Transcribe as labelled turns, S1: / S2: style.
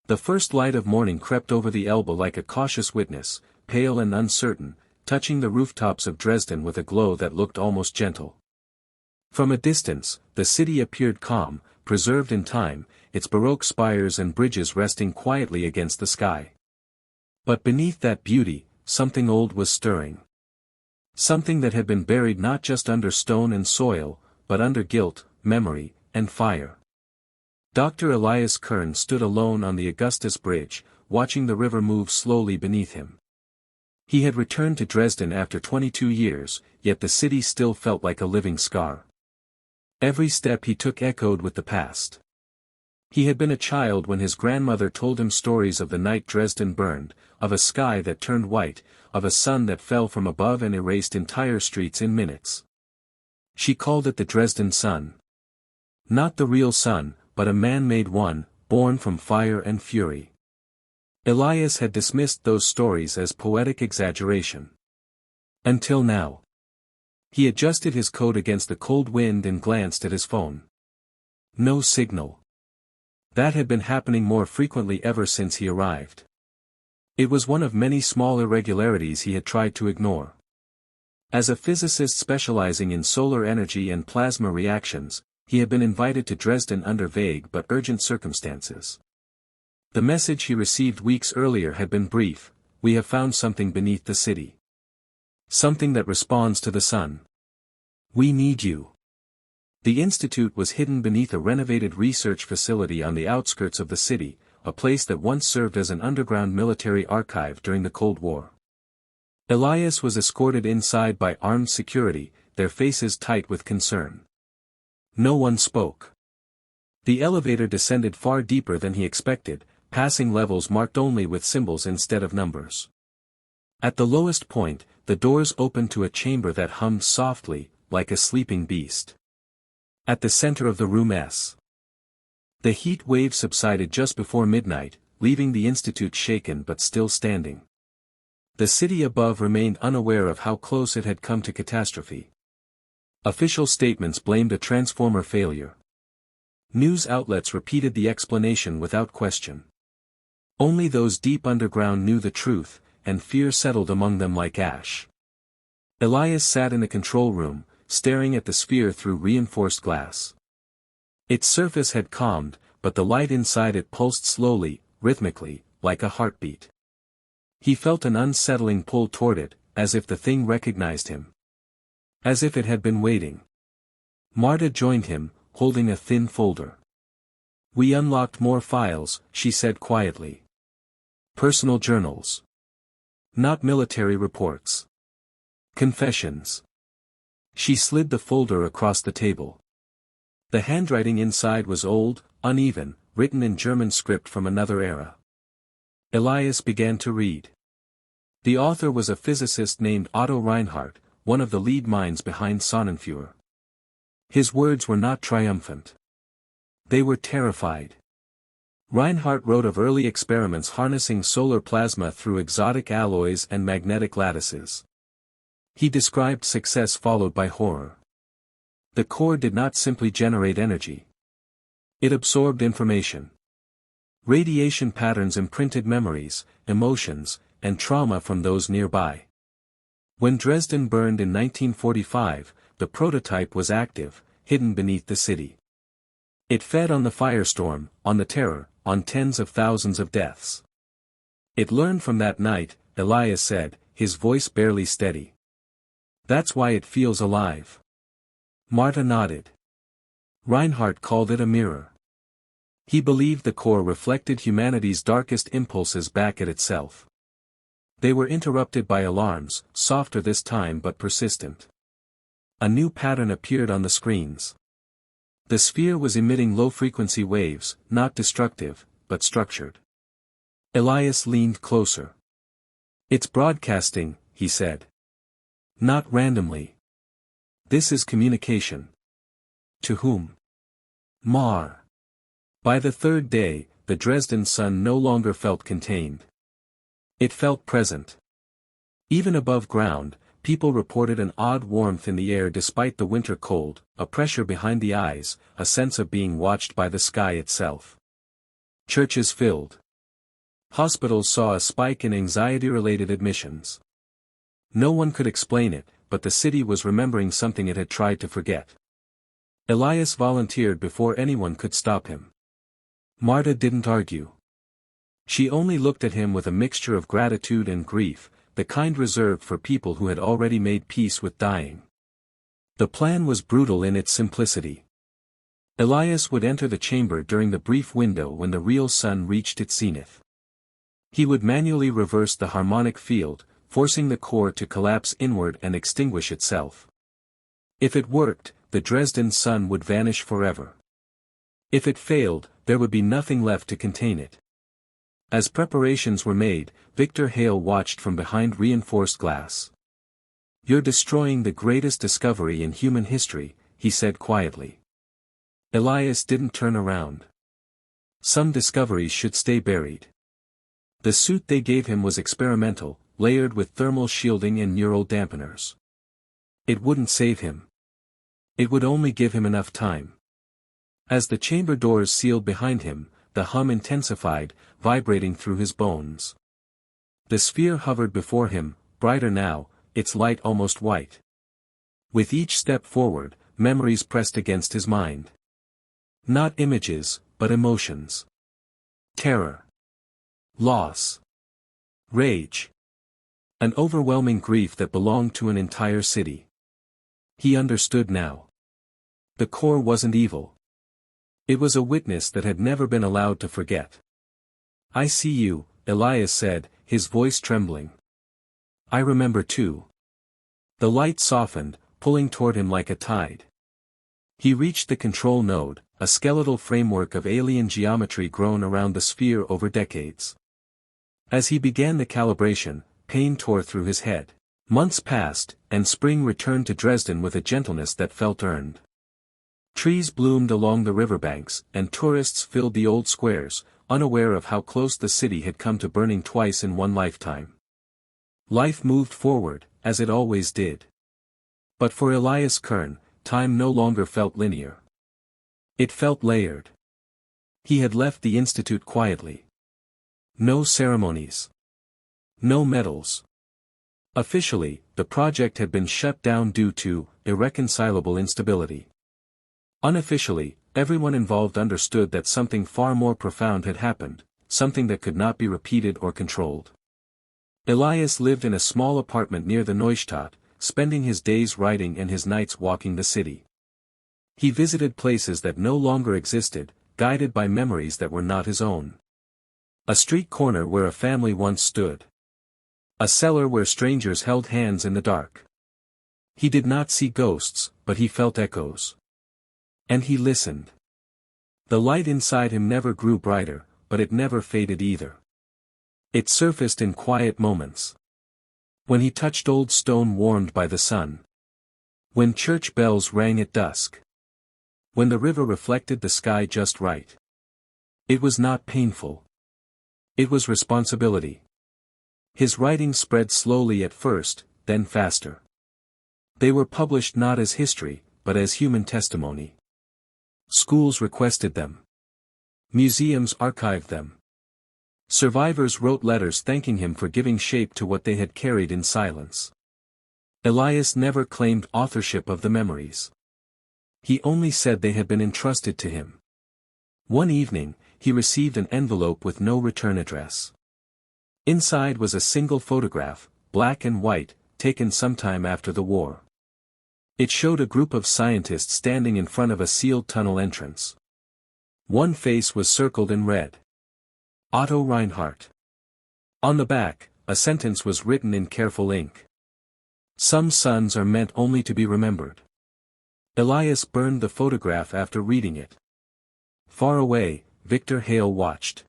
S1: The first light of morning crept over the Elbe like a cautious witness, pale and uncertain, touching the rooftops of Dresden with a glow that looked almost gentle. From a distance, the city appeared calm, preserved in time, its baroque spires and bridges resting quietly against the sky. But beneath that beauty, something old was stirring. Something that had been buried not just under stone and soil, but under guilt, memory, and fire. Dr. Elias Kern stood alone on the Augustus Bridge, watching the river move slowly beneath him. He had returned to Dresden after 22 years, yet the city still felt like a living scar. Every step he took echoed with the past. He had been a child when his grandmother told him stories of the night Dresden burned, of a sky that turned white, of a sun that fell from above and erased entire streets in minutes. She called it the Dresden Sun. Not the real sun, but a man-made one, born from fire and fury. Elias had dismissed those stories as poetic exaggeration. Until now. He adjusted his coat against the cold wind and glanced at his phone. No signal. That had been happening more frequently ever since he arrived. It was one of many small irregularities he had tried to ignore. As a physicist specializing in solar energy and plasma reactions, he had been invited to Dresden under vague but urgent circumstances. The message he received weeks earlier had been brief: "We have found something beneath the city. Something that responds to the sun. We need you." The institute was hidden beneath a renovated research facility on the outskirts of the city, a place that once served as an underground military archive during the Cold War. Elias was escorted inside by armed security, their faces tight with concern. No one spoke. The elevator descended far deeper than he expected, passing levels marked only with symbols instead of numbers. At the lowest point, the doors opened to a chamber that hummed softly, like a sleeping beast. At the center of the room the heat wave subsided just before midnight, leaving the institute shaken but still standing. The city above remained unaware of how close it had come to catastrophe. Official statements blamed a transformer failure. News outlets repeated the explanation without question. Only those deep underground knew the truth, and fear settled among them like ash. Elias sat in the control room, staring at the sphere through reinforced glass. Its surface had calmed, but the light inside it pulsed slowly, rhythmically, like a heartbeat. He felt an unsettling pull toward it, as if the thing recognized him. As if it had been waiting. Marta joined him, holding a thin folder. "We unlocked more files," she said quietly. "Personal journals. Not military reports. Confessions." She slid the folder across the table. The handwriting inside was old, uneven, written in German script from another era. Elias began to read. The author was a physicist named Otto Reinhardt, one of the lead minds behind Sonnenfeuer. His words were not triumphant. They were terrified. Reinhardt wrote of early experiments harnessing solar plasma through exotic alloys and magnetic lattices. He described success followed by horror. The core did not simply generate energy. It absorbed information. Radiation patterns imprinted memories, emotions, and trauma from those nearby. When Dresden burned in 1945, the prototype was active, hidden beneath the city. It fed on the firestorm, on the terror, on tens of thousands of deaths. It learned from that night, Elias said, his voice barely steady. That's why it feels alive. Marta nodded. Reinhardt called it a mirror. He believed the core reflected humanity's darkest impulses back at itself. They were interrupted by alarms, softer this time but persistent. A new pattern appeared on the screens. The sphere was emitting low-frequency waves, not destructive, but structured. Elias leaned closer. "It's broadcasting," he said. "Not randomly. This is communication." To whom? Mar. By the third day, the Dresden sun no longer felt contained. It felt present. Even above ground, people reported an odd warmth in the air despite the winter cold, a pressure behind the eyes, a sense of being watched by the sky itself. Churches filled. Hospitals saw a spike in anxiety-related admissions. No one could explain it, but the city was remembering something it had tried to forget. Elias volunteered before anyone could stop him. Marta didn't argue. She only looked at him with a mixture of gratitude and grief, the kind reserved for people who had already made peace with dying. The plan was brutal in its simplicity. Elias would enter the chamber during the brief window when the real sun reached its zenith. He would manually reverse the harmonic field, forcing the core to collapse inward and extinguish itself. If it worked, the Dresden sun would vanish forever. If it failed, there would be nothing left to contain it. As preparations were made, Victor Hale watched from behind reinforced glass. "You're destroying the greatest discovery in human history," he said quietly. Elias didn't turn around. Some discoveries should stay buried. The suit they gave him was experimental, layered with thermal shielding and neural dampeners. It wouldn't save him. It would only give him enough time. As the chamber doors sealed behind him, the hum intensified, vibrating through his bones. The sphere hovered before him, brighter now, its light almost white. With each step forward, memories pressed against his mind. Not images, but emotions. Terror. Loss. Rage. An overwhelming grief that belonged to an entire city. He understood now. The core wasn't evil. It was a witness that had never been allowed to forget. "I see you," Elias said, his voice trembling. "I remember too." The light softened, pulling toward him like a tide. He reached the control node, a skeletal framework of alien geometry grown around the sphere over decades. As he began the calibration, pain tore through his head. Months passed, and spring returned to Dresden with a gentleness that felt earned. Trees bloomed along the riverbanks, and tourists filled the old squares, unaware of how close the city had come to burning twice in one lifetime. Life moved forward, as it always did. But for Elias Kern, time no longer felt linear. It felt layered. He had left the institute quietly. No ceremonies. No medals. Officially, the project had been shut down due to irreconcilable instability. Unofficially, everyone involved understood that something far more profound had happened, something that could not be repeated or controlled. Elias lived in a small apartment near the Neustadt, spending his days writing and his nights walking the city. He visited places that no longer existed, guided by memories that were not his own. A street corner where a family once stood. A cellar where strangers held hands in the dark. He did not see ghosts, but he felt echoes. And he listened. The light inside him never grew brighter, but it never faded either. It surfaced in quiet moments. When he touched old stone warmed by the sun. When church bells rang at dusk. When the river reflected the sky just right. It was not painful. It was responsibility. His writings spread slowly at first, then faster. They were published not as history, but as human testimony. Schools requested them. Museums archived them. Survivors wrote letters thanking him for giving shape to what they had carried in silence. Elias never claimed authorship of the memories. He only said they had been entrusted to him. One evening, he received an envelope with no return address. Inside was a single photograph, black and white, taken sometime after the war. It showed a group of scientists standing in front of a sealed tunnel entrance. One face was circled in red. Otto Reinhardt. On the back, a sentence was written in careful ink. "Some suns are meant only to be remembered." Elias burned the photograph after reading it. Far away, Victor Hale watched.